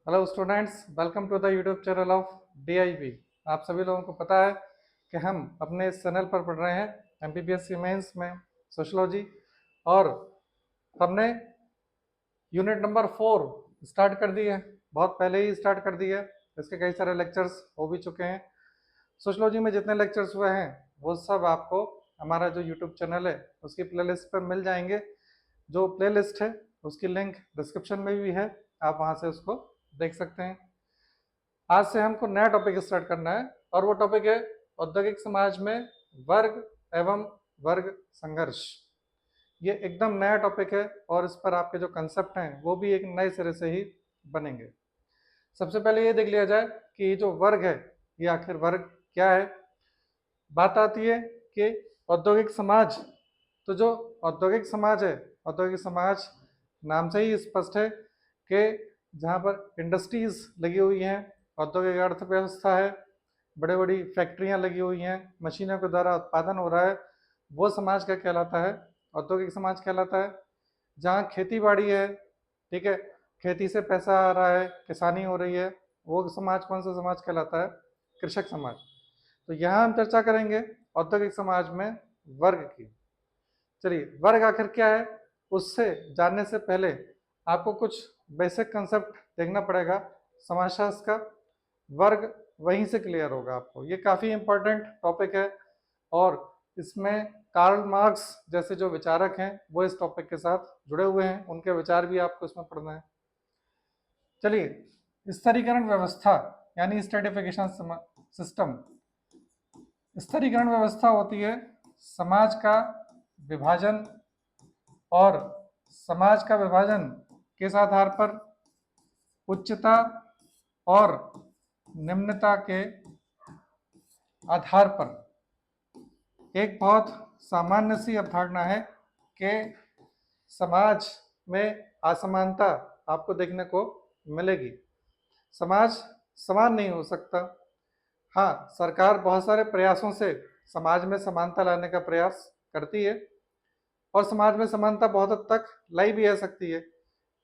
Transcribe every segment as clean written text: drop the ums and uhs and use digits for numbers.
Hello students, welcome to the YouTube channel of DIB। आप सभी लोगों को पता है कि हम अपने इस चैनल पर पढ़ रहे हैं MPPSC मेंस में सोशलॉजी, और हमने यूनिट नंबर 4 स्टार्ट कर दी है। बहुत पहले ही स्टार्ट कर दी है। इसके कई सारे लेक्चर्स हो भी चुके हैं। सोशलॉजी में जितने लेक्चर्स हुए हैं वो सब आपको हमारा जो यूट्यूब चैनल है उसकी प्लेलिस्ट पर मिल जाएंगे। जो प्लेलिस्ट है उसकी लिंक डिस्क्रिप्शन में भी है, आप वहाँ से उसको देख सकते हैं। आज से हमको नया टॉपिक स्टार्ट करना है, और वो टॉपिक है औद्योगिक समाज में वर्ग एवं वर्ग संघर्ष। ये एकदम नया टॉपिक है और इस पर आपके जो कंसेप्ट हैं वो भी एक नए सिरे से ही बनेंगे। सबसे पहले ये देख लिया जाए कि ये जो वर्ग है ये आखिर वर्ग क्या है। बात आती है कि औद्योगिक समाज, तो जो औद्योगिक समाज है, औद्योगिक समाज नाम से ही स्पष्ट है कि जहाँ पर इंडस्ट्रीज लगी हुई हैं, औद्योगिक अर्थव्यवस्था है, बड़े बड़ी फैक्ट्रियाँ लगी हुई हैं, मशीनों के द्वारा उत्पादन हो रहा है, वो समाज क्या कहलाता है? औद्योगिक समाज कहलाता है। जहाँ खेती बाड़ी है, ठीक है, खेती से पैसा आ रहा है, किसानी हो रही है, वो समाज कौन सा समाज कहलाता है? कृषक समाज। तो यहाँ हम चर्चा करेंगे औद्योगिक समाज में वर्ग की। चलिए, वर्ग आखिर क्या है उससे जानने से पहले आपको कुछ बेसिक कंसेप्ट देखना पड़ेगा समाजशास्त्र का। वर्ग वहीं से क्लियर होगा आपको। ये काफ़ी इंपॉर्टेंट टॉपिक है और इसमें कार्ल मार्क्स जैसे जो विचारक हैं वो इस टॉपिक के साथ जुड़े हुए हैं, उनके विचार भी आपको इसमें पढ़ना है। चलिए, स्तरीकरण व्यवस्था यानी स्ट्रेटिफिकेशन सिस्टम। स्तरीकरण व्यवस्था होती है समाज का विभाजन, और समाज का विभाजन किस आधार पर? उच्चता और निम्नता के आधार पर। एक बहुत सामान्य सी अवधारणा है कि समाज में असमानता आपको देखने को मिलेगी। समाज समान नहीं हो सकता। हाँ, सरकार बहुत सारे प्रयासों से समाज में समानता लाने का प्रयास करती है, और समाज में समानता बहुत हद तक लाई भी आ सकती है।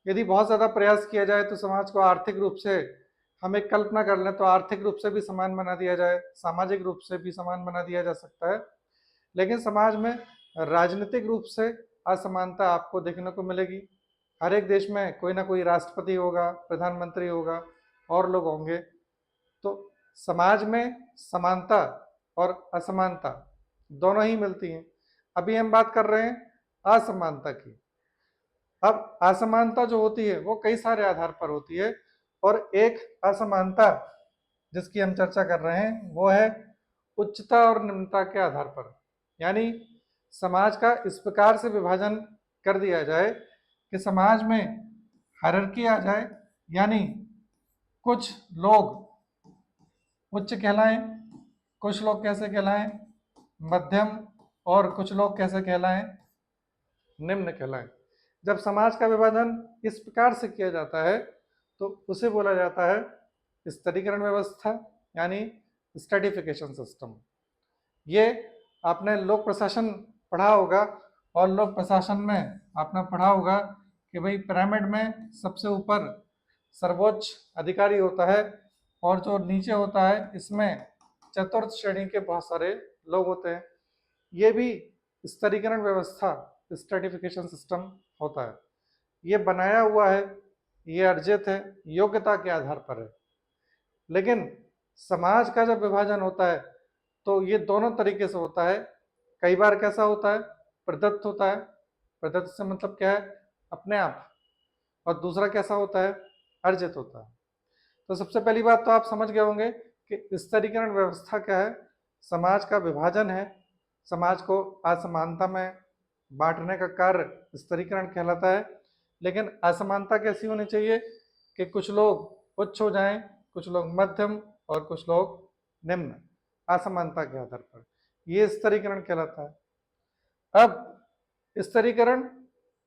यदि बहुत ज़्यादा प्रयास किया जाए तो समाज को आर्थिक रूप से, हम एक कल्पना कर लें तो आर्थिक रूप से भी समान बना दिया जाए, सामाजिक रूप से भी समान बना दिया जा सकता है। लेकिन समाज में राजनीतिक रूप से असमानता आपको देखने को मिलेगी। हर एक देश में कोई ना कोई राष्ट्रपति होगा, प्रधानमंत्री होगा, और लोग होंगे। तो समाज में समानता और असमानता दोनों ही मिलती हैं। अभी हम बात कर रहे हैं असमानता की। अब असमानता जो होती है वो कई सारे आधार पर होती है, और एक असमानता जिसकी हम चर्चा कर रहे हैं वो है उच्चता और निम्नता के आधार पर। यानी समाज का इस प्रकार से विभाजन कर दिया जाए कि समाज में हायरार्की आ जाए, यानी कुछ लोग उच्च कहलाएं, कुछ लोग कैसे कहलाएं? मध्यम, और कुछ लोग कैसे कहलाएं? निम्न कहलाएं। जब समाज का विभाजन इस प्रकार से किया जाता है तो उसे बोला जाता है स्तरीकरण व्यवस्था, यानी स्ट्रेटिफिकेशन सिस्टम। ये आपने लोक प्रशासन पढ़ा होगा, और लोक प्रशासन में आपने पढ़ा होगा कि भाई पिरामिड में सबसे ऊपर सर्वोच्च अधिकारी होता है, और जो नीचे होता है इसमें चतुर्थ श्रेणी के बहुत सारे लोग होते हैं। ये भी स्तरीकरण व्यवस्था, स्ट्रेटिफिकेशन सिस्टम होता है। ये बनाया हुआ है, ये अर्जित है, योग्यता के आधार पर है। लेकिन समाज का जब विभाजन होता है तो ये दोनों तरीके से होता है। कई बार कैसा होता है? प्रदत्त होता है। प्रदत्त से मतलब क्या है? अपने आप। और दूसरा कैसा होता है? अर्जित होता है। तो सबसे पहली बात तो आप समझ गए होंगे कि स्तरीकरण व्यवस्था क्या है। समाज का विभाजन है, समाज को असमानता में बांटने का कार्य स्तरीकरण कहलाता है। लेकिन असमानता कैसी होनी चाहिए कि कुछ लोग उच्च हो जाएं, कुछ लोग मध्यम, और कुछ लोग निम्न, असमानता के आधार पर। ये स्तरीकरण कहलाता है। अब स्तरीकरण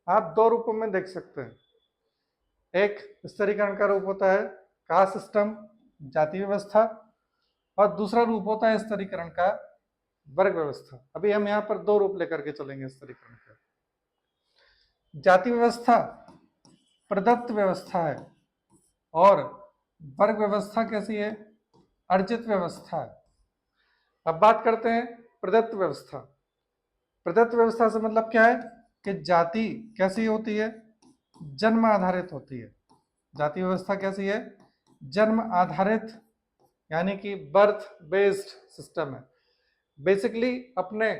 आप दो रूपों में देख सकते हैं। एक स्तरीकरण का रूप होता है कास्ट सिस्टम, जाति व्यवस्था, और दूसरा रूप होता है स्तरीकरण का वर्ग व्यवस्था। अभी हम यहाँ पर दो रूप लेकर के चलेंगे स्तरीकरण का। जाति व्यवस्था प्रदत्त व्यवस्था है, और वर्ग व्यवस्था कैसी है? अर्जित व्यवस्था है। अब बात करते हैं प्रदत्त व्यवस्था। प्रदत्त व्यवस्था से मतलब क्या है कि जाति कैसी होती है? जन्म आधारित होती है। जाति व्यवस्था कैसी है? जन्म आधारित, यानी कि बर्थ बेस्ड सिस्टम है। बेसिकली अपने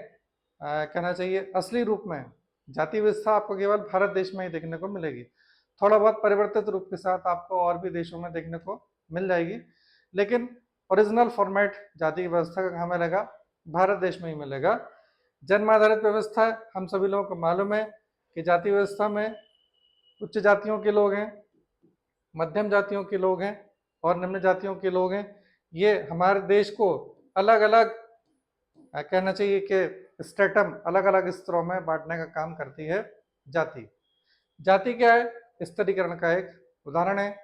कहना चाहिए असली रूप में जाति व्यवस्था आपको केवल भारत देश में ही देखने को मिलेगी। थोड़ा बहुत परिवर्तित रूप के साथ आपको और भी देशों में देखने को मिल जाएगी, लेकिन ओरिजिनल फॉर्मेट जाति की व्यवस्था का कहाँ मिलेगा? भारत देश में ही मिलेगा। जन्म आधारित व्यवस्था हम सभी लोगों को मालूम है कि जाति व्यवस्था में उच्च जातियों के लोग हैं, मध्यम जातियों के लोग हैं और निम्न जातियों के लोग हैं। ये हमारे देश को अलग अलग कहना चाहिए कि स्टेटम अलग अलग स्तरों में बांटने का काम करती है जाति। जाति क्या है? स्तरीकरण का एक उदाहरण है,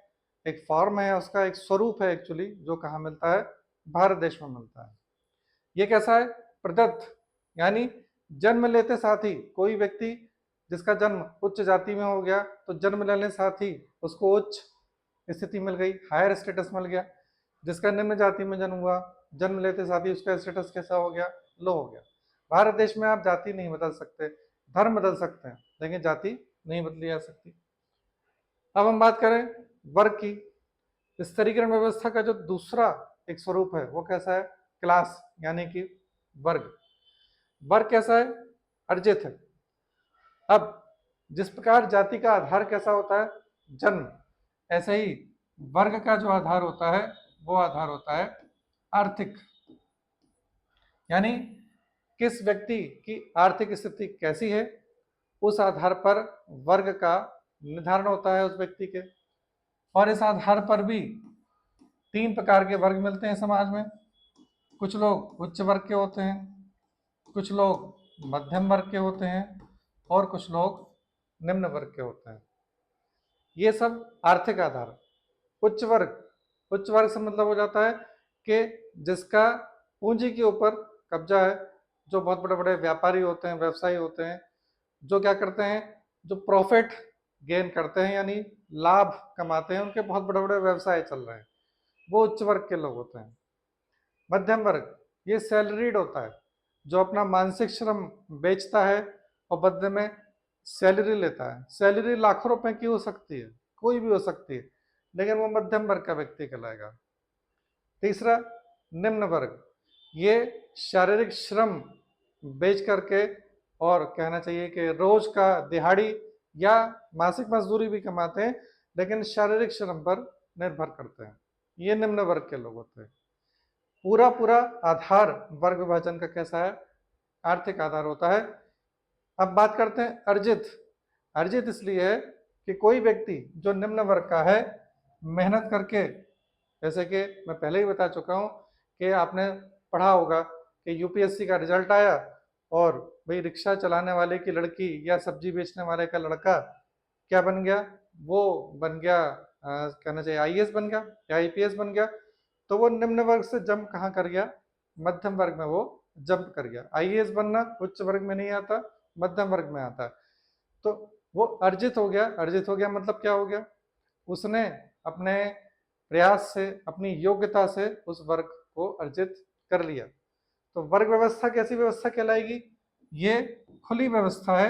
एक फॉर्म है, उसका एक स्वरूप है एक्चुअली, जो कहाँ मिलता है? भारत देश में मिलता है। ये कैसा है? प्रदत्त, यानी जन्म लेते साथ ही कोई व्यक्ति जिसका जन्म उच्च जाति में हो गया तो जन्म लेने साथ ही उसको उच्च स्थिति मिल गई, हायर स्टेटस मिल गया। जिसका निम्न जाति में जन्म हुआ, जन्म लेते साथ ही उसका स्टेटस कैसा हो गया? लो हो गया। भारत देश में आप जाति नहीं बदल सकते, धर्म बदल सकते हैं, लेकिन जाति नहीं बदली जा सकती। अब हम बात करें वर्ग की। स्तरीकरण व्यवस्था का जो दूसरा एक स्वरूप है वो कैसा है? क्लास, यानी कि वर्ग। वर्ग कैसा है? अर्जित है। अब जिस प्रकार जाति का आधार कैसा होता है? जन्म, ऐसे ही वर्ग का जो आधार होता है वो आधार होता है आर्थिक, यानी किस व्यक्ति की आर्थिक स्थिति कैसी है उस आधार पर वर्ग का निर्धारण होता है उस व्यक्ति के। और इस आधार पर भी 3 प्रकार के वर्ग मिलते हैं समाज में। कुछ लोग उच्च वर्ग के होते हैं, कुछ लोग मध्यम वर्ग के होते हैं और कुछ लोग निम्न वर्ग के होते हैं। ये सब आर्थिक आधार। उच्च वर्ग, उच्च वर्ग से मतलब हो जाता है कि जिसका पूंजी के ऊपर कब्जा है, जो बहुत बड़े बड़े व्यापारी होते हैं, व्यवसायी होते हैं, जो क्या करते हैं, जो प्रॉफिट गेन करते हैं यानी लाभ कमाते हैं, उनके बहुत बड़े बड़े व्यवसाय चल रहे हैं, वो उच्च वर्ग के लोग होते हैं। मध्यम वर्ग ये सैलरीड होता है, जो अपना मानसिक श्रम बेचता है और बदले में सैलरी लेता है। सैलरी लाखों रुपए की हो सकती है, कोई भी हो सकती है, लेकिन वो मध्यम वर्ग का व्यक्ति कहलाएगा। तीसरा निम्न वर्ग, ये शारीरिक श्रम बेच करके और कहना चाहिए कि रोज का दिहाड़ी या मासिक मजदूरी भी कमाते हैं, लेकिन शारीरिक श्रम पर निर्भर करते हैं। ये निम्न वर्ग के लोग होते हैं। पूरा पूरा आधार वर्ग विभाजन का कैसा है? आर्थिक आधार होता है। अब बात करते हैं अर्जित। अर्जित इसलिए है कि कोई व्यक्ति जो निम्न वर्ग का है, मेहनत करके, जैसे कि मैं पहले ही बता चुका हूँ कि आपने पढ़ा होगा कि यूपीएससी का रिजल्ट आया और भाई रिक्शा चलाने वाले की लड़की या सब्जी बेचने वाले का लड़का क्या बन गया? वो बन गया कहना चाहिए आईएएस बन गया या आईपीएस बन गया। तो वो निम्न वर्ग से जंप कहाँ कर गया? मध्यम वर्ग में वो जंप कर गया। आईएएस बनना उच्च वर्ग में नहीं आता, मध्यम वर्ग में आता है। तो वो अर्जित हो गया। अर्जित हो गया मतलब क्या हो गया? उसने अपने प्रयास से, अपनी योग्यता से उस वर्ग को अर्जित कर लिया। तो वर्ग व्यवस्था कैसी व्यवस्था कहलाएगी? ये खुली व्यवस्था है।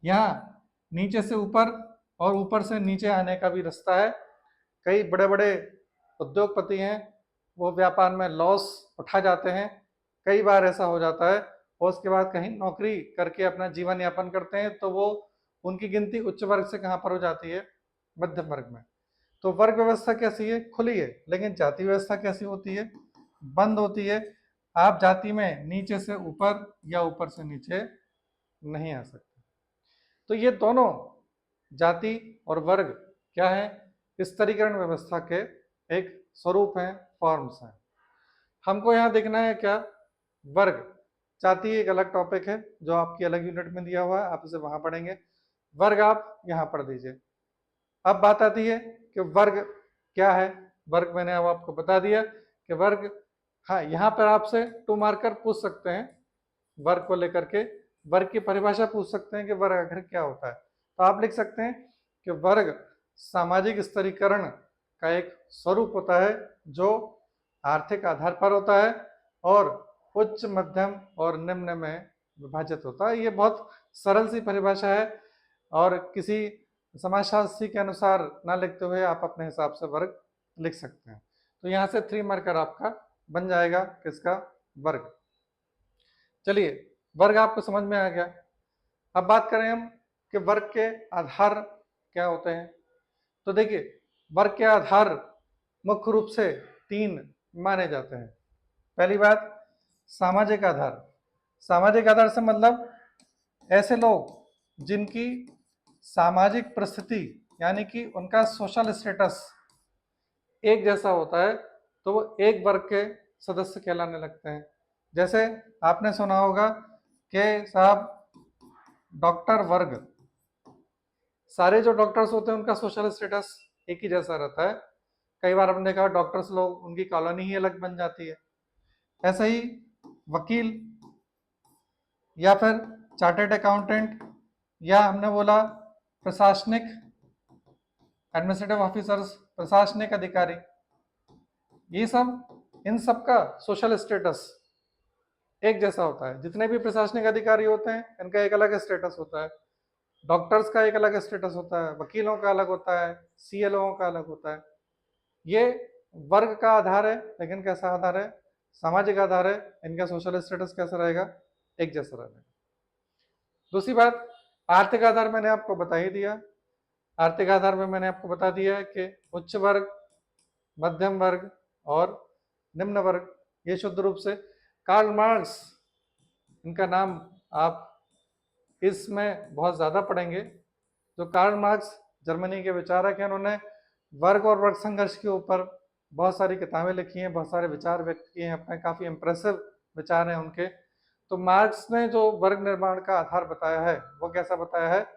यहाँ नीचे से ऊपर और ऊपर से नीचे आने का भी रास्ता है। कई बड़े बड़े उद्योगपति हैं, वो व्यापार में लॉस उठा जाते हैं। कई बार ऐसा हो जाता है और उसके बाद कहीं नौकरी करके अपना जीवन यापन करते हैं, तो वो उनकी गिनती उच्च वर्ग से कहाँ पर हो जाती है? मध्यम वर्ग में। तो वर्ग व्यवस्था कैसी है? खुली है। लेकिन जाति व्यवस्था कैसी होती है? बंद होती है। आप जाति में नीचे से ऊपर या ऊपर से नीचे नहीं आ सकते। तो ये दोनों जाति और वर्ग क्या है? स्तरीकरण व्यवस्था के एक स्वरूप हैं, फॉर्म्स हैं। हमको यहाँ देखना है क्या? वर्ग। जाति एक अलग टॉपिक है जो आपकी अलग यूनिट में दिया हुआ है, आप इसे वहां पढ़ेंगे। वर्ग आप यहाँ पढ़ दीजिए। अब बात आती है कि वर्ग क्या है। वर्ग मैंने अब आपको बता दिया कि वर्ग, हाँ यहाँ पर आपसे 2 मार्कर पूछ सकते हैं वर्ग को लेकर के। वर्ग की परिभाषा पूछ सकते हैं कि वर्ग आखिर क्या होता है। तो आप लिख सकते हैं कि वर्ग सामाजिक स्तरीकरण का एक स्वरूप होता है जो आर्थिक आधार पर होता है और उच्च, मध्यम और निम्न में विभाजित होता है। ये बहुत सरल सी परिभाषा है और किसी समाजशास्त्री के अनुसार ना लिखते हुए आप अपने हिसाब से वर्ग लिख सकते हैं। तो यहाँ से 3 मार्कर आपका बन जाएगा किसका? वर्ग। चलिए, वर्ग आपको समझ में आ गया। अब बात करें हम कि वर्ग के आधार क्या होते हैं। तो देखिए, वर्ग के आधार मुख्य रूप से 3 माने जाते हैं। पहली बात, सामाजिक आधार। सामाजिक आधार से मतलब ऐसे लोग जिनकी सामाजिक परिस्थिति यानी कि उनका सोशल स्टेटस एक जैसा होता है तो वो एक वर्ग के सदस्य कहलाने लगते हैं। जैसे आपने सुना होगा कि साहब डॉक्टर वर्ग, सारे जो डॉक्टर्स होते हैं उनका सोशल स्टेटस एक ही जैसा रहता है। कई बार हमने देखा डॉक्टर्स लोग उनकी कॉलोनी ही अलग बन जाती है। ऐसे ही वकील या फिर चार्टर्ड अकाउंटेंट या हमने बोला प्रशासनिक एडमिनिस्ट्रेटिव ऑफिसर्स, प्रशासनिक अधिकारी, ये सब इन सब का सोशल स्टेटस एक जैसा होता है। जितने भी प्रशासनिक अधिकारी होते हैं इनका एक अलग स्टेटस होता है। डॉक्टर्स का एक अलग स्टेटस होता है, वकीलों का अलग होता है, सीएलओ का अलग होता है। ये वर्ग का आधार है, लेकिन कैसा आधार है? सामाजिक आधार है। इनका सोशल स्टेटस कैसा रहेगा? एक जैसा रहेगा। दूसरी बात, आर्थिक आधार मैंने आपको बता ही दिया। आर्थिक आधार में मैंने आपको बता दिया कि उच्च वर्ग, मध्यम वर्ग और निम्न वर्ग। ये शुद्ध रूप से कार्ल मार्क्स, इनका नाम आप इसमें बहुत ज़्यादा पढ़ेंगे। जो कार्ल मार्क्स जर्मनी के विचारक हैं, उन्होंने वर्ग और वर्ग संघर्ष के ऊपर बहुत सारी किताबें लिखी हैं, बहुत सारे विचार व्यक्त किए हैं अपने, काफ़ी इम्प्रेसिव विचार हैं उनके। तो मार्क्स ने जो वर्ग निर्माण का आधार बताया है वो कैसा बताया है?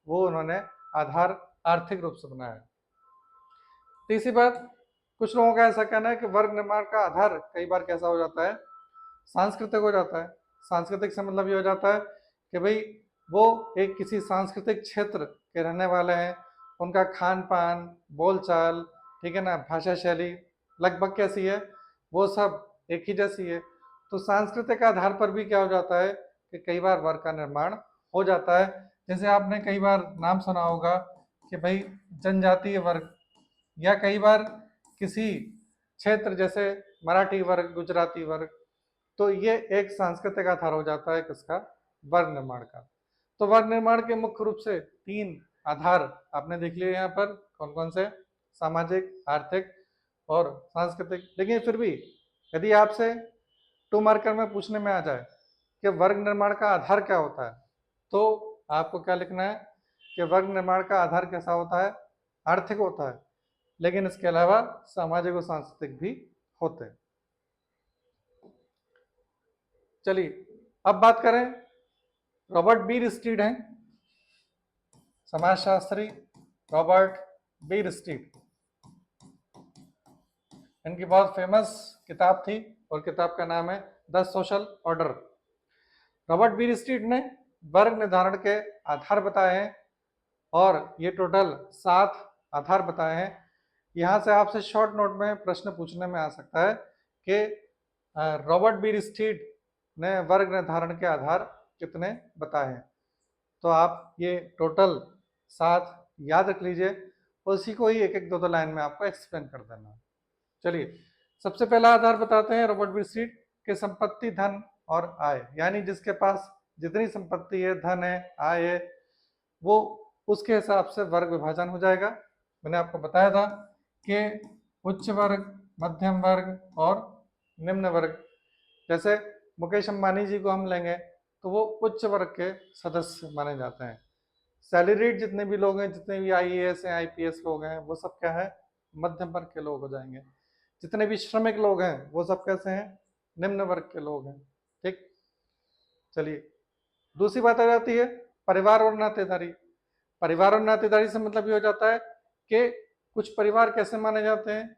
वो उन्होंने आधार आर्थिक रूप से बनाया है। तीसरी बात, कुछ लोगों का ऐसा कहना है कि वर्ग निर्माण का आधार कई बार कैसा हो जाता है? सांस्कृतिक हो जाता है। सांस्कृतिक से मतलब ये हो जाता है कि भाई वो एक किसी सांस्कृतिक क्षेत्र के रहने वाले हैं, उनका खान पान, बोलचाल, ठीक है ना, भाषा शैली लगभग कैसी है? वो सब एक ही जैसी है। तो सांस्कृतिक आधार पर भी क्या हो जाता है कि कई बार वर्ग का निर्माण हो जाता है। जैसे आपने कई बार नाम सुना होगा कि भाई जनजातीय वर्ग, या कई बार किसी क्षेत्र जैसे मराठी वर्ग, गुजराती वर्ग। तो ये एक सांस्कृतिक आधार हो जाता है किसका? वर्ग निर्माण का। तो वर्ग निर्माण के मुख्य रूप से 3 आधार आपने देख लिए यहाँ पर। कौन कौन से? सामाजिक, आर्थिक और सांस्कृतिक। लेकिन फिर भी यदि आपसे 2 मार्कर में पूछने में आ जाए कि वर्ग निर्माण का आधार क्या होता है, तो आपको क्या लिखना है कि वर्ग निर्माण का आधार कैसा होता है? आर्थिक होता है, लेकिन इसके अलावा सामाजिक और सांस्कृतिक भी होते हैं। चलिए, अब बात करें, रॉबर्ट बीर स्टीड हैं, समाजशास्त्री रॉबर्ट बीर स्टीड। इनकी बहुत फेमस किताब थी और किताब का नाम है the social order. Robert Bir stead ने वर्ग निर्धारण के आधार बताए हैं और ये टोटल 7 आधार बताए हैं। यहाँ से आपसे शॉर्ट नोट में प्रश्न पूछने में आ सकता है कि रॉबर्ट बीर स्टीड ने वर्ग निर्धारण के आधार कितने बताए हैं। तो आप ये टोटल 7 याद रख लीजिए, उसी को ही एक एक 2 लाइन में आपको एक्सप्लेन कर देना। चलिए, सबसे पहला आधार बताते हैं रॉबर्ट बीर स्टीड के संपत्ति, धन और आय। यानी जिसके पास जितनी संपत्ति है, धन है, आय है, वो उसके हिसाब से वर्ग विभाजन हो जाएगा। मैंने आपको बताया था कि उच्च वर्ग, मध्यम वर्ग और निम्न वर्ग। जैसे मुकेश अंबानी जी को हम लेंगे तो वो उच्च वर्ग के सदस्य माने जाते हैं। सैलरीड जितने भी लोग हैं, जितने भी आईएएस हैं, आईपीएस लोग हैं, वो सब क्या है? मध्यम वर्ग के लोग हो जाएंगे। जितने भी श्रमिक लोग हैं वो सब कैसे हैं? निम्न वर्ग के लोग हैं। ठीक, चलिए, दूसरी बात आ जाती है परिवार और नातेदारी। परिवार और नातेदारी से मतलब ये हो जाता है कि कुछ परिवार कैसे माने जाते हैं?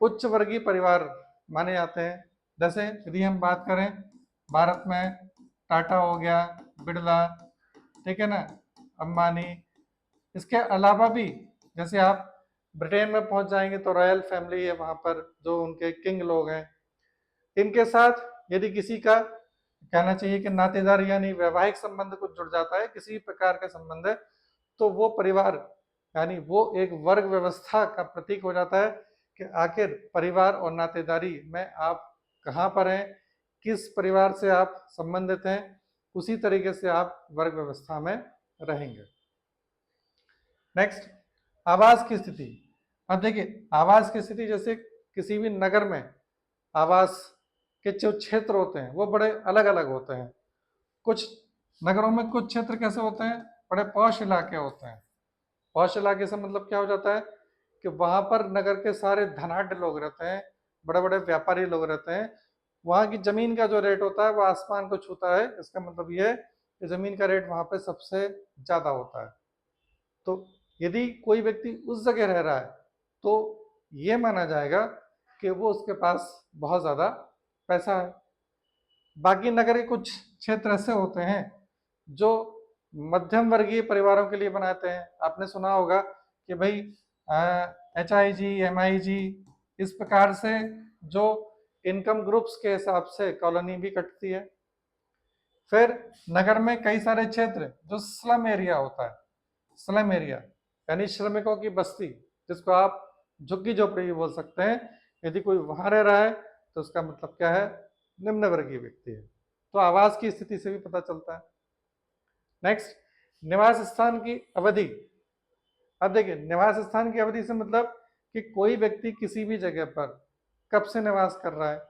उच्च वर्गीय परिवार माने जाते हैं। जैसे यदि हम बात करें भारत में, टाटा हो गया, बिरला, ठीक है ना, अंबानी। इसके अलावा भी जैसे आप ब्रिटेन में पहुंच जाएंगे तो रॉयल फैमिली है वहां पर, जो उनके किंग लोग हैं, इनके साथ यदि किसी का कहना चाहिए कि नातेदार यानी वैवाहिक संबंध कुछ जुड़ जाता है, किसी प्रकार का संबंध है, तो वो परिवार यानी वो एक वर्ग व्यवस्था का प्रतीक हो जाता है कि आखिर परिवार और नातेदारी में आप कहाँ पर हैं, किस परिवार से आप संबंधित हैं, उसी तरीके से आप वर्ग व्यवस्था में रहेंगे। नेक्स्ट, आवास की स्थिति। अब देखिए, आवास की स्थिति जैसे किसी भी नगर में आवास के जो क्षेत्र होते हैं वो बड़े अलग अलग होते हैं। कुछ नगरों में कुछ क्षेत्र कैसे होते हैं, बड़े पॉश इलाके होते हैं। पॉश इलाके से मतलब क्या हो जाता है कि वहां पर नगर के सारे धनाढ्य लोग रहते हैं, बड़े बड़े व्यापारी लोग रहते हैं। वहां की जमीन का जो रेट होता है वो आसमान को छूता है। इसका मतलब ये है कि जमीन का रेट वहां पे सबसे ज्यादा होता है। तो यदि कोई व्यक्ति उस जगह रह रहा है तो ये माना जाएगा कि वो उसके पास बहुत ज्यादा पैसा है। बाकी नगर के कुछ क्षेत्र ऐसे होते हैं जो मध्यम वर्गीय परिवारों के लिए बनाते हैं। आपने सुना होगा कि भाई HIG, MIG, इस प्रकार से जो इनकम ग्रुप्स के हिसाब से कॉलोनी भी कटती है। फिर नगर में कई सारे क्षेत्र जो स्लम एरिया होता है, स्लम एरिया यानी श्रमिकों की बस्ती, जिसको आप झुग्गी झोपड़ी भी बोल सकते हैं। यदि कोई वहां रह रहा है तो उसका मतलब क्या है, निम्न वर्गीय व्यक्ति है। तो आवास की स्थिति से भी पता चलता है। नेक्स्ट, निवास स्थान की अवधि। अब देखिए, निवास स्थान की अवधि से मतलब कि कोई व्यक्ति किसी भी जगह पर कब से निवास कर रहा है।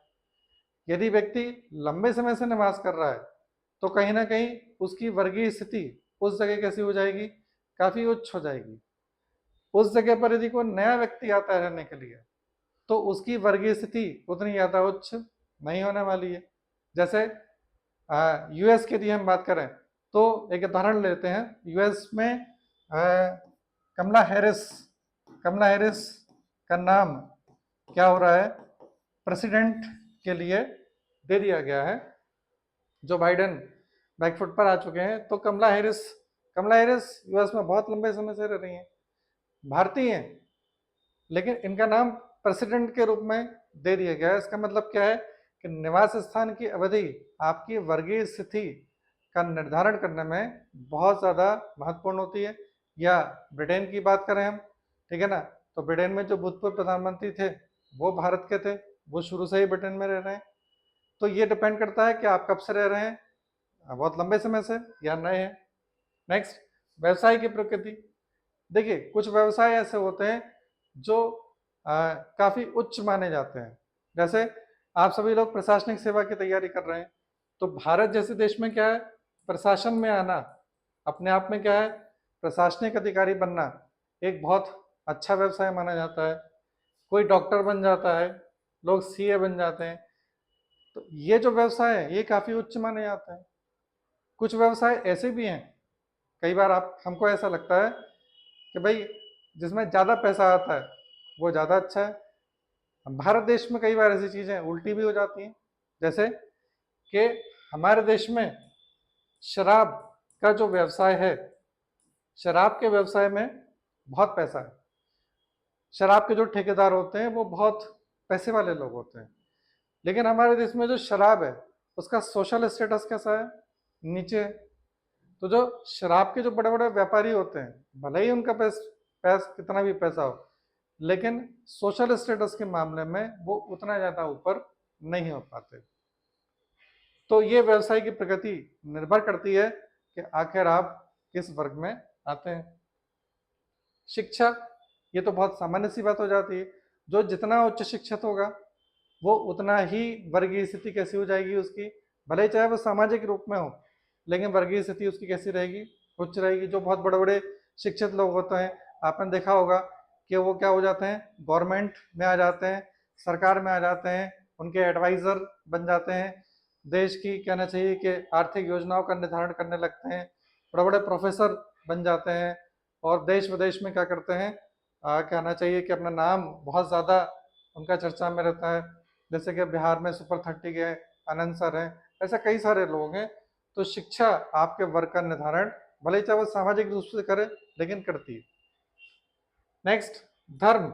यदि व्यक्ति लंबे समय से निवास कर रहा है तो कहीं ना कहीं उसकी वर्गीय स्थिति उस जगह कैसी हो जाएगी, काफी उच्च हो जाएगी। उस जगह पर यदि कोई नया व्यक्ति आता है रहने के लिए तो उसकी वर्गीय स्थिति उतनी ज्यादा उच्च नहीं होने वाली है। जैसे यूएस की यदि हम बात करें तो एक उदाहरण लेते हैं। यूएस में कमला हैरिस का नाम क्या हो रहा है, प्रेसिडेंट के लिए दे दिया गया है। जो बाइडेन बैकफुट पर आ चुके हैं, तो कमला हैरिस यूएस में बहुत लंबे समय से रह रही हैं, भारतीय हैं, लेकिन इनका नाम प्रेसिडेंट के रूप में दे दिया गया है। इसका मतलब क्या है कि निवास स्थान की अवधि आपकी वर्गीय स्थिति का निर्धारण करने में बहुत ज़्यादा महत्वपूर्ण होती है। या ब्रिटेन की बात करें हम, ठीक है ना, तो ब्रिटेन में जो भूतपूर्व प्रधानमंत्री थे वो भारत के थे, वो शुरू से ही ब्रिटेन में रह रहे हैं। तो ये डिपेंड करता है कि आप कब से रह रहे हैं, बहुत लंबे समय से या नए हैं। नेक्स्ट, व्यवसाय की प्रकृति। देखिए, कुछ व्यवसाय ऐसे होते हैं जो काफी उच्च माने जाते हैं। जैसे आप सभी लोग प्रशासनिक सेवा की तैयारी कर रहे हैं, तो भारत जैसे देश में क्या है, प्रशासन में आना अपने आप में क्या है, प्रशासनिक अधिकारी बनना एक बहुत अच्छा व्यवसाय माना जाता है। कोई डॉक्टर बन जाता है, लोग CA बन जाते हैं, तो ये जो व्यवसाय है ये काफी उच्च माने जाते हैं। कुछ व्यवसाय ऐसे भी हैं, कई बार आप हमको ऐसा लगता है कि भाई जिसमें ज़्यादा पैसा आता है वो ज़्यादा अच्छा है। भारत देश में कई बार ऐसी चीज़ें उल्टी भी हो जाती हैं, जैसे कि हमारे देश में शराब का जो व्यवसाय है, शराब के व्यवसाय में बहुत पैसा है। शराब के जो ठेकेदार होते हैं वो बहुत पैसे वाले लोग होते हैं। लेकिन हमारे देश में जो शराब है उसका सोशल स्टेटस कैसा है, नीचे है। तो जो शराब के जो बड़े बड़े व्यापारी होते हैं, भले ही उनका कितना भी पैसा हो, लेकिन सोशल स्टेटस के मामले में वो उतना ज्यादा ऊपर नहीं हो पाते। तो ये व्यवसाय की प्रगति निर्भर करती है कि आखिर आप किस वर्ग में आते हैं। शिक्षा, ये तो बहुत सामान्य सी बात हो जाती है। जो जितना उच्च शिक्षित होगा वो उतना ही वर्गीय स्थिति कैसी हो जाएगी उसकी, भले ही चाहे वो सामाजिक रूप में हो, लेकिन वर्गीय स्थिति उसकी कैसी रहेगी, उच्च रहेगी। जो बहुत बड़े बड़े शिक्षित लोग होते हैं, आपने देखा होगा कि वो क्या हो जाते हैं, गवर्नमेंट में आ जाते हैं, सरकार में आ जाते हैं, उनके एडवाइजर बन जाते हैं, देश की कहना चाहिए कि आर्थिक योजनाओं का निर्धारण करने लगते हैं, बड़े बड़े प्रोफेसर बन जाते हैं, और देश विदेश में क्या करते हैं, कहना चाहिए कि अपना नाम बहुत ज़्यादा उनका चर्चा में रहता है। जैसे कि बिहार में सुपर 30 के आनंद सर हैं, ऐसे कई सारे लोग हैं। तो शिक्षा आपके वर्ग का निर्धारण भले चाहे वो सामाजिक रूप से करे, लेकिन करती है। नेक्स्ट, धर्म,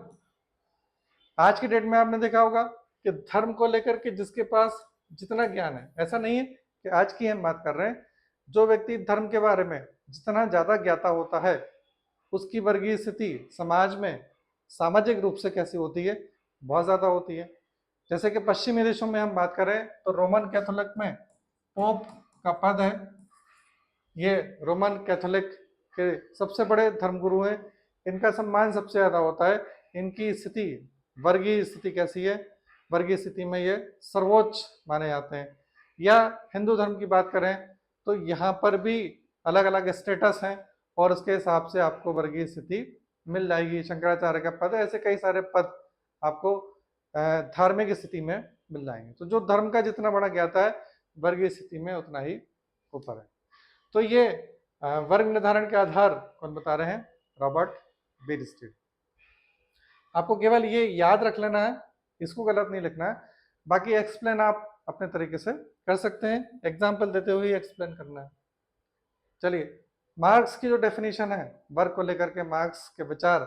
आज की डेट में आपने देखा होगा कि धर्म को लेकर के जिसके पास जितना ज्ञान है, ऐसा नहीं है कि आज की हम बात कर रहे हैं, जो व्यक्ति धर्म के बारे में जितना ज्यादा ज्ञाता होता है उसकी वर्गीय स्थिति समाज में सामाजिक रूप से कैसी होती है, बहुत ज्यादा होती है। जैसे कि पश्चिमी देशों में हम बात करें तो रोमन कैथोलिक में पोप का पद है, ये रोमन कैथोलिक के सबसे बड़े धर्मगुरु हैं, इनका सम्मान सबसे ज्यादा होता है। इनकी स्थिति, वर्गीय स्थिति कैसी है, वर्गीय स्थिति में ये सर्वोच्च माने जाते हैं। या हिंदू धर्म की बात करें तो यहाँ पर भी अलग अलग स्टेटस हैं और उसके हिसाब से आपको वर्गीय स्थिति मिल जाएगी। शंकराचार्य का पद है, ऐसे कई सारे पद आपको धार्मिक स्थिति में मिल जाएंगे। तो जो धर्म का जितना बड़ा ज्ञाता है वर्गीय स्थिति में उतना ही ऊपर है। तो ये वर्ग निर्धारण के आधार कौन बता रहे हैं, रॉबर्ट बीरस्टीड। आपको केवल ये याद रख लेना है, इसको गलत नहीं लिखना है, बाकी एक्सप्लेन आप अपने तरीके से कर सकते हैं, एग्जाम्पल देते हुए एक्सप्लेन करना है। चलिए, मार्क्स की जो डेफिनेशन है वर्ग को लेकर के, मार्क्स के विचार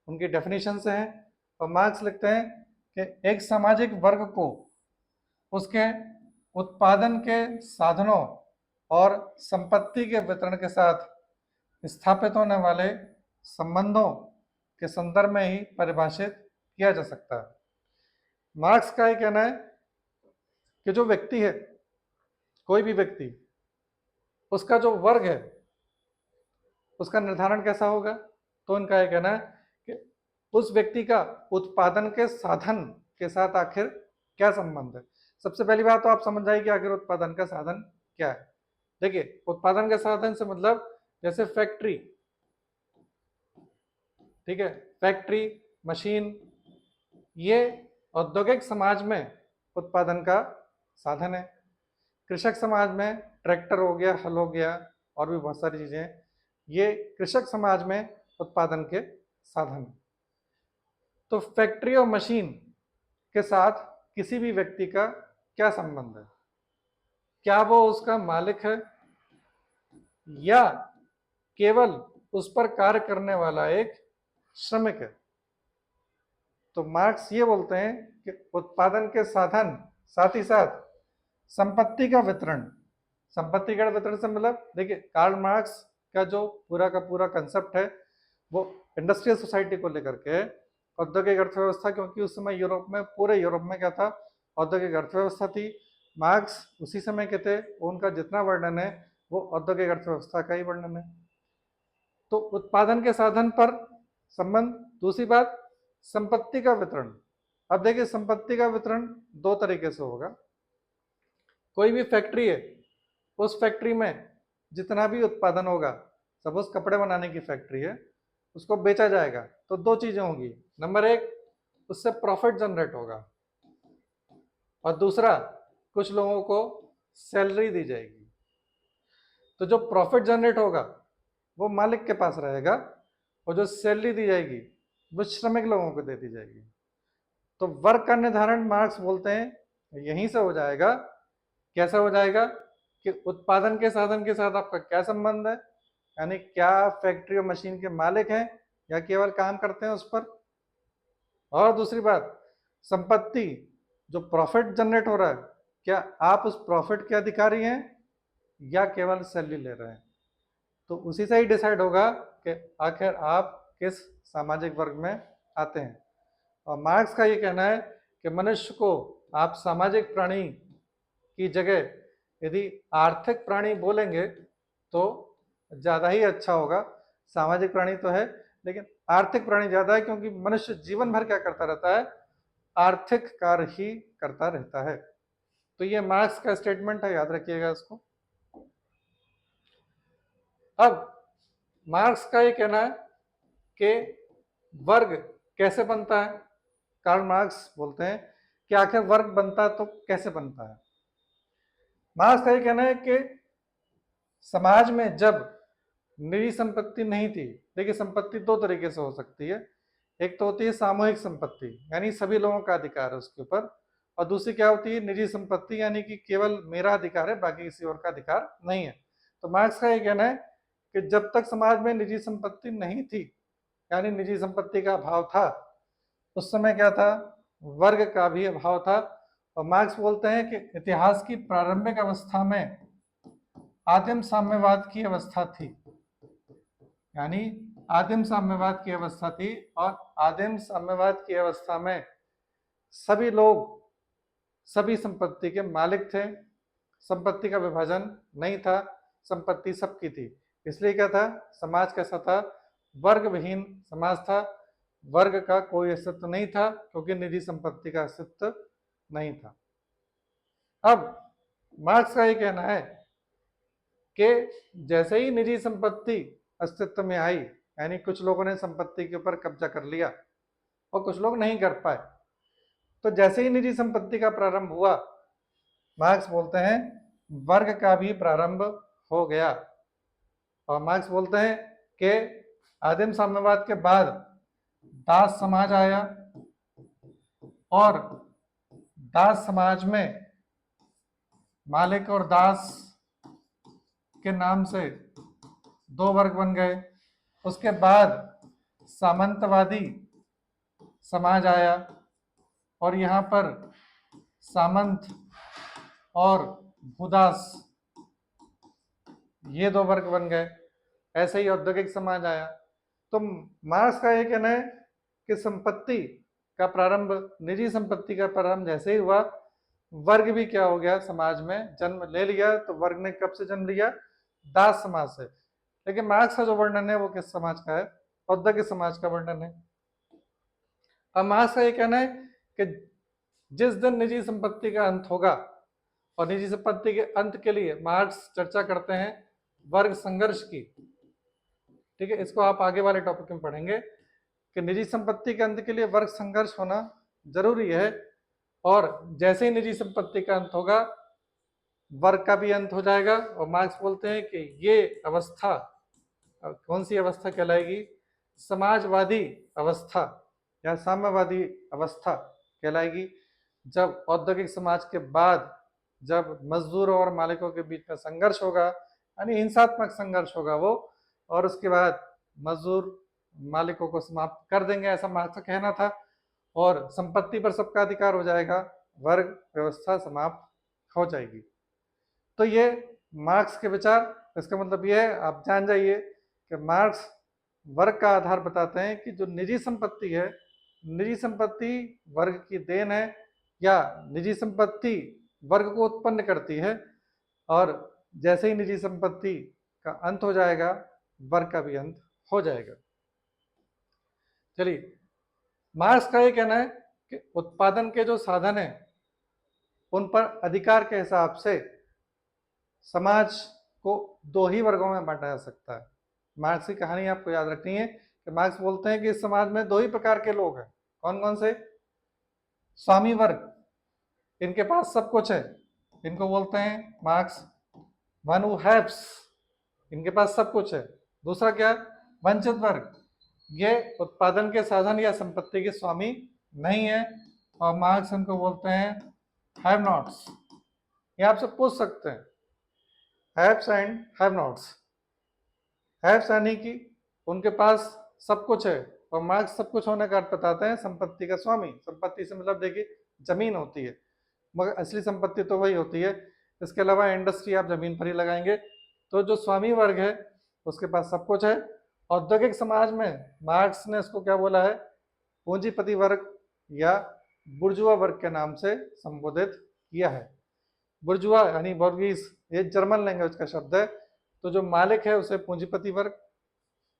उनकी डेफिनेशन से हैं। और मार्क्स लिखते हैं कि एक सामाजिक वर्ग को उसके उत्पादन के साधनों और संपत्ति के वितरण के साथ स्थापित होने वाले संबंधों के संदर्भ में ही परिभाषित किया जा सकता है। मार्क्स का ये कहना है कि जो व्यक्ति है, कोई भी व्यक्ति, उसका जो वर्ग है उसका निर्धारण कैसा होगा, तो इनका ये कहना है कि उस व्यक्ति का उत्पादन के साधन के साथ आखिर क्या संबंध है। सबसे पहली बात तो आप समझ जाइए कि आखिर उत्पादन का साधन क्या है। देखिए, उत्पादन के साधन से मतलब जैसे फैक्ट्री, ठीक है, फैक्ट्री, मशीन, ये औद्योगिक समाज में उत्पादन का साधन है। कृषक समाज में ट्रैक्टर हो गया, हल हो गया, और भी बहुत सारी चीजें, ये कृषक समाज में उत्पादन के साधन है। तो फैक्ट्री और मशीन के साथ किसी भी व्यक्ति का क्या संबंध है, क्या वो उसका मालिक है या केवल उस पर कार्य करने वाला एक श्रमिक है। तो मार्क्स ये बोलते हैं कि उत्पादन के साधन, साथ ही साथ संपत्ति का वितरण, संपत्ति का वितरण से मतलब, देखिए कार्ल मार्क्स का जो पूरा का पूरा कंसेप्ट है वो इंडस्ट्रियल सोसाइटी को लेकर के, औद्योगिक अर्थव्यवस्था, क्योंकि उस समय यूरोप में, पूरे यूरोप में क्या था, औद्योगिक अर्थव्यवस्था थी। मार्क्स उसी समय के थे, उनका जितना वर्णन है वो औद्योगिक अर्थव्यवस्था का ही वर्णन है। तो उत्पादन के साधन पर संबंध। दूसरी बात, संपत्ति का वितरण। अब देखिए, संपत्ति का वितरण दो तरीके से होगा। कोई भी फैक्ट्री है, उस फैक्ट्री में जितना भी उत्पादन होगा, सपोज कपड़े बनाने की फैक्ट्री है, उसको बेचा जाएगा तो दो चीजें होंगी। नंबर एक, उससे प्रॉफिट जनरेट होगा, और दूसरा, कुछ लोगों को सैलरी दी जाएगी। तो जो प्रॉफिट जनरेट होगा वो मालिक के पास रहेगा, और जो सैलरी दी जाएगी वो श्रमिक लोगों को दे दी जाएगी। तो वर्ग का निर्धारण मार्क्स बोलते हैं यहीं से हो जाएगा। कैसा हो जाएगा कि उत्पादन के साधन के साथ आपका क्या संबंध है, यानी क्या फैक्ट्री और मशीन के मालिक हैं या केवल काम करते हैं उस पर। और दूसरी बात, संपत्ति, जो प्रॉफिट जनरेट हो रहा है, क्या आप उस प्रॉफिट के अधिकारी हैं या केवल सैलरी ले रहे हैं। तो उसी से ही डिसाइड होगा कि आखिर आप किस सामाजिक वर्ग में आते हैं। और मार्क्स का ये कहना है कि मनुष्य को आप सामाजिक प्राणी की जगह यदि आर्थिक प्राणी बोलेंगे तो ज़्यादा ही अच्छा होगा। सामाजिक प्राणी तो है लेकिन आर्थिक प्राणी ज़्यादा है, क्योंकि मनुष्य जीवन भर क्या करता रहता है, आर्थिक कार्य ही करता रहता है। तो ये मार्क्स का स्टेटमेंट है, याद रखिएगा इसको। अब मार्क्स का ये कहना है कि वर्ग कैसे बनता है। कार्ल मार्क्स बोलते हैं कि आखिर वर्ग बनता तो कैसे बनता है। मार्क्स का ये कहना है कि समाज में जब निजी संपत्ति नहीं थी, देखिए संपत्ति दो तरीके से हो सकती है। एक तो होती है सामूहिक संपत्ति, यानी सभी लोगों का अधिकार है उसके ऊपर, और दूसरी क्या होती है, निजी संपत्ति, यानी कि केवल मेरा अधिकार है, बाकी किसी और का अधिकार नहीं है। तो मार्क्स का ये कहना है कि जब तक समाज में निजी संपत्ति नहीं थी यानी निजी संपत्ति का अभाव था, उस समय क्या था, वर्ग का भी अभाव था। और मार्क्स बोलते हैं कि इतिहास की प्रारंभिक अवस्था में आदिम साम्यवाद की अवस्था थी, यानी आदिम साम्यवाद की अवस्था थी, और आदिम साम्यवाद की अवस्था में सभी लोग सभी संपत्ति के मालिक थे, संपत्ति का विभाजन नहीं था, संपत्ति सबकी थी। इसलिए क्या था, समाज कैसा था, वर्ग विहीन समाज था, वर्ग का कोई अस्तित्व नहीं था क्योंकि निजी संपत्ति का अस्तित्व नहीं था। अब मार्क्स का ये कहना है कि जैसे ही निजी संपत्ति अस्तित्व में आई, यानी कुछ लोगों ने संपत्ति के ऊपर कब्जा कर लिया और कुछ लोग नहीं कर पाए, तो जैसे ही निजी संपत्ति का प्रारंभ हुआ, मार्क्स बोलते हैं वर्ग का भी प्रारंभ हो गया। और मार्क्स बोलते हैं कि आदिम साम्यवाद के बाद दास समाज आया, और दास समाज में मालिक और दास के नाम से दो वर्ग बन गए। उसके बाद सामंतवादी समाज आया, और यहाँ पर सामंत और भूदास ये दो वर्ग बन गए। ऐसे ही औद्योगिक समाज आया। तो मार्क्स का ये कहना है कि संपत्ति का प्रारंभ, निजी संपत्ति का प्रारंभ जैसे ही हुआ, वर्ग भी क्या हो गया, समाज में जन्म ले लिया। तो वर्ग ने कब से जन्म लिया, दास समाज से। लेकिन मार्क्स का जो वर्णन है वो किस समाज का है, औद्योगिक समाज का वर्णन है। अब मार्क्स का ये कहना है कि जिस दिन निजी संपत्ति का अंत होगा, और निजी संपत्ति के अंत के लिए मार्क्स चर्चा करते हैं वर्ग संघर्ष की, ठीक है, इसको आप आगे वाले टॉपिक में पढ़ेंगे कि निजी संपत्ति के अंत के लिए वर्ग संघर्ष होना जरूरी है। और जैसे ही निजी संपत्ति का अंत होगा, वर्ग का भी अंत हो जाएगा। और मार्क्स बोलते हैं कि ये अवस्था कौन सी अवस्था कहलाएगी, समाजवादी अवस्था या साम्यवादी अवस्था कहलाएगी। जब औद्योगिक समाज के बाद जब मजदूरों और मालिकों के बीच में संघर्ष होगा, यानी हिंसात्मक संघर्ष होगा वो, और उसके बाद मजदूर मालिकों को समाप्त कर देंगे, ऐसा मार्क्स का कहना था, और संपत्ति पर सबका अधिकार हो जाएगा, वर्ग व्यवस्था समाप्त हो जाएगी। तो ये मार्क्स के विचार। इसका मतलब ये है, आप जान जाइए कि मार्क्स वर्ग का आधार बताते हैं कि जो निजी संपत्ति है, निजी संपत्ति वर्ग की देन है, या निजी संपत्ति वर्ग को उत्पन्न करती है, और जैसे ही निजी संपत्ति का अंत हो जाएगा, वर्ग का भी अंत हो जाएगा। चलिए, मार्क्स का ये कहना है कि उत्पादन के जो साधन है उन पर अधिकार के हिसाब से समाज को दो ही वर्गों में बांटा जा सकता है। मार्क्स की कहानी आपको याद रखनी है कि मार्क्स बोलते हैं कि इस समाज में दो ही प्रकार के लोग हैं। कौन कौन से, स्वामी वर्ग, इनके पास सब कुछ है, इनको बोलते हैं मार्क्स वन हू हैव्स, इनके पास सब कुछ है। दूसरा क्या, वंचित वर्ग, ये उत्पादन के साधन या संपत्ति के स्वामी नहीं है, और मार्क्स इनको बोलते हैं हैव नॉट्स। ये आपसे पूछ सकते हैं, haves and have nots. Haves यानी कि उनके पास सब कुछ है, और मार्क्स सब कुछ होने का अर्थ बताते हैं संपत्ति का स्वामी। संपत्ति से मतलब देखिए जमीन होती है, मगर असली संपत्ति तो वही होती है। इसके अलावा इंडस्ट्री आप जमीन पर ही लगाएंगे। तो जो स्वामी वर्ग है उसके पास सब कुछ है। औद्योगिक समाज में मार्क्स ने इसको क्या बोला है, पूंजीपति वर्ग या बुर्जुआ वर्ग के नाम से संबोधित किया है। बुर्जुआ यानी बॉर्गीज, ये जर्मन लैंग्वेज का शब्द है। तो जो मालिक है उसे पूंजीपति वर्ग।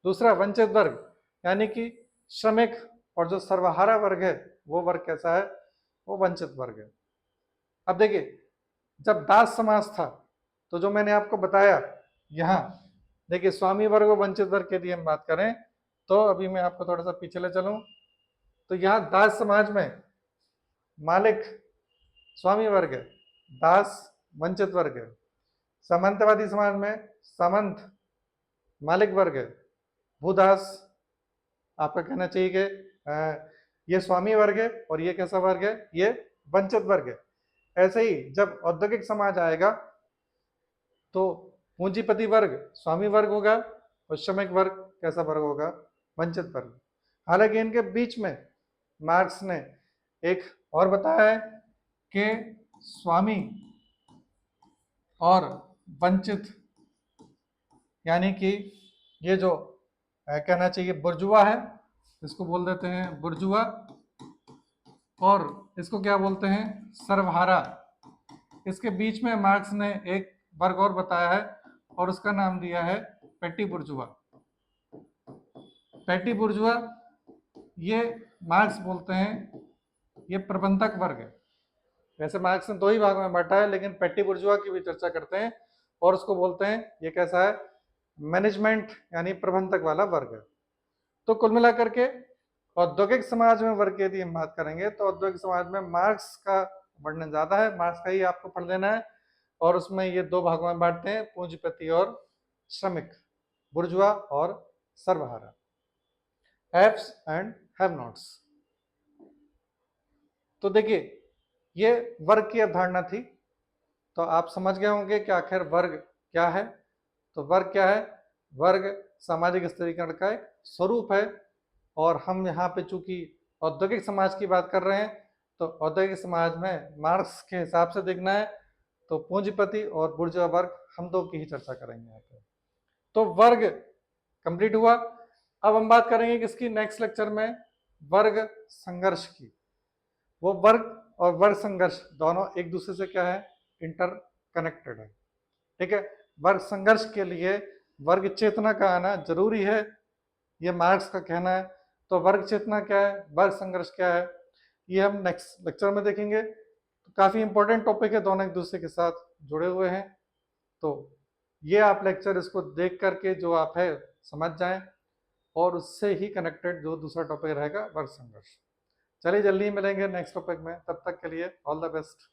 दूसरा वंचित वर्ग, यानी कि श्रमिक और जो सर्वहारा वर्ग है वो वर्ग कैसा है, वो वंचित वर्ग है। अब देखिए, जब दास समाज था तो जो मैंने आपको बताया, यहाँ देखिए स्वामी वर्ग और वंचित वर्ग के लिए हम बात करें तो अभी मैं आपको थोड़ा सा पीछे ले चलूं, तो यहाँ दास समाज में मालिक स्वामी वर्ग है, दास वंचित वर्ग है। सामंतवादी समाज में सामंत मालिक वर्ग है, भूदास आपका कहना चाहिए कि ये स्वामी वर्ग है, और ये कैसा वर्ग है, ये वंचित वर्ग है। ऐसे ही जब औद्योगिक समाज आएगा तो पूंजीपति वर्ग स्वामी वर्ग होगा, और श्रमिक वर्ग कैसा वर्ग होगा, वंचित वर्ग। हालांकि इनके बीच में मार्क्स ने एक और बताया है कि स्वामी और वंचित, यानी कि ये जो कहना चाहिए बुर्जुआ है, इसको बोल देते हैं बुर्जुआ, और इसको क्या बोलते हैं, सर्वहारा। इसके बीच में मार्क्स ने एक वर्ग और बताया है और उसका नाम दिया है पेटी बुर्जुआ। पेटी बुर्जुआ ये मार्क्स बोलते हैं ये प्रबंधक वर्ग है। वैसे मार्क्स ने दो ही भागों में बांटा है, लेकिन पेटी बुर्जुआ की भी चर्चा करते हैं और उसको बोलते हैं ये कैसा है, मैनेजमेंट यानी प्रबंधक वाला वर्ग है। तो कुल मिलाकर के औद्योगिक समाज में वर्ग की यदि हम बात करेंगे तो औद्योगिक समाज में मार्क्स का वर्णन ज्यादा है, मार्क्स का ही आपको पढ़ लेना है। और उसमें ये दो भागों में बांटते हैं, पूंजीपति और श्रमिक, बुर्जुआ और सर्वहारा, हैव्स एंड हैव नॉट्स। तो देखिए ये वर्ग की अवधारणा थी। तो आप समझ गए होंगे कि आखिर वर्ग क्या है। तो वर्ग क्या है, वर्ग सामाजिक स्थिरीकरण का एक स्वरूप है। और हम यहाँ पे चूंकि औद्योगिक समाज की बात कर रहे हैं, तो औद्योगिक समाज में मार्क्स के हिसाब से देखना है तो पूंजीपति और बुर्जुआ वर्ग हम दो की ही चर्चा करेंगे यहाँ पे। तो वर्ग कंप्लीट हुआ। अब हम बात करेंगे किसकी, नेक्स्ट लेक्चर में वर्ग संघर्ष की। वो वर्ग और वर्ग संघर्ष दोनों एक दूसरे से क्या है, इंटर कनेक्टेड है। ठीक है, वर्ग संघर्ष के लिए वर्ग चेतना का आना जरूरी है, ये मार्क्स का कहना है। तो वर्ग चेतना क्या है, वर्ग संघर्ष क्या है, ये हम नेक्स्ट लेक्चर में देखेंगे। तो काफी इंपॉर्टेंट टॉपिक है, दोनों एक दूसरे के साथ जुड़े हुए हैं। तो ये आप लेक्चर इसको देख करके जो आप है समझ जाएं, और उससे ही कनेक्टेड जो दूसरा टॉपिक रहेगा वर्ग संघर्ष। चलिए जल्दी मिलेंगे नेक्स्ट टॉपिक में, तब तक के लिए ऑल द बेस्ट।